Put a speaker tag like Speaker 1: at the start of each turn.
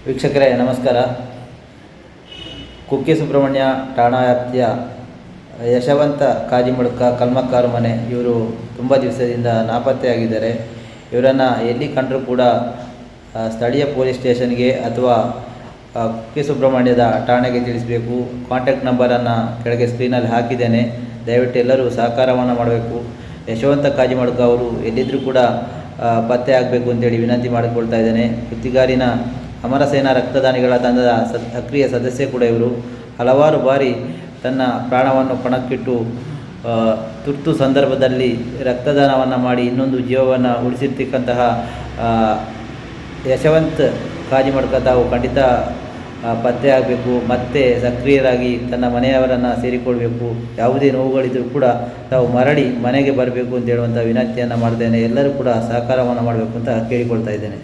Speaker 1: ವೀಕ್ಷಕರೇ ನಮಸ್ಕಾರ. ಕುಕ್ಕೆ ಸುಬ್ರಹ್ಮಣ್ಯ ಠಾಣಾ ವ್ಯಾಪ್ತಿಯ ಯಶವಂತ ಕಾಜಿಮುಡ್ಕ ಕಲ್ಮಕ್ಕಾರು ಮನೆ ಇವರು ತುಂಬ ದಿವಸದಿಂದ ನಾಪತ್ತೆಯಾಗಿದ್ದಾರೆ. ಇವರನ್ನು ಎಲ್ಲಿ ಕಂಡರೂ ಕೂಡ ಸ್ಥಳೀಯ ಪೊಲೀಸ್ ಸ್ಟೇಷನ್ಗೆ ಅಥವಾ ಕುಕ್ಕೆ ಸುಬ್ರಹ್ಮಣ್ಯದ ಠಾಣೆಗೆ ತಿಳಿಸಬೇಕು. ಕಾಂಟ್ಯಾಕ್ಟ್ ನಂಬರನ್ನು ಕೆಳಗೆ ಸ್ಕ್ರೀನಲ್ಲಿ ಹಾಕಿದ್ದೇನೆ. ದಯವಿಟ್ಟು ಎಲ್ಲರೂ ಸಹಕಾರವನ್ನು ಮಾಡಬೇಕು. ಯಶವಂತ ಕಾಜಿಮುಡ್ಕ ಅವರು ಎಲ್ಲಿದ್ದರೂ ಕೂಡ ಪತ್ತೆ ಆಗಬೇಕು ಅಂತೇಳಿ ವಿನಂತಿ ಮಾಡಿಕೊಳ್ತಾ ಇದ್ದೇನೆ. ಕೃತಿಗಾರಿನ ಅಮರ ಸೇನಾ ರಕ್ತದಾನಿಗಳ ತಂಡದ ಸಕ್ರಿಯ ಸದಸ್ಯ ಕೂಡ ಇವರು. ಹಲವಾರು ಬಾರಿ ತನ್ನ ಪ್ರಾಣವನ್ನು ಪಣಕ್ಕಿಟ್ಟು ತುರ್ತು ಸಂದರ್ಭದಲ್ಲಿ ರಕ್ತದಾನವನ್ನು ಮಾಡಿ ಇನ್ನೊಂದು ಜೀವವನ್ನು ಉಳಿಸಿರ್ತಕ್ಕಂತಹ ಯಶವಂತ್ ಕಾಜಿಮುಡ್ಕ ತಾವು ಖಂಡಿತ ಪತ್ತೆ ಆಗಬೇಕು, ಮತ್ತೆ ಸಕ್ರಿಯರಾಗಿ ತನ್ನ ಮನೆಯವರನ್ನು ಸೇರಿಕೊಳ್ಬೇಕು. ಯಾವುದೇ ನೋವುಗಳಿದ್ದರೂ ಕೂಡ ತಾವು ಮರಳಿ ಮನೆಗೆ ಬರಬೇಕು ಅಂತ ಹೇಳುವಂಥ ವಿನಂತಿಯನ್ನು ಮಾಡ್ತೇನೆ. ಎಲ್ಲರೂ ಕೂಡ ಸಹಕಾರವನ್ನು ಮಾಡಬೇಕು ಅಂತ ಕೇಳಿಕೊಳ್ತಾ ಇದ್ದೇನೆ.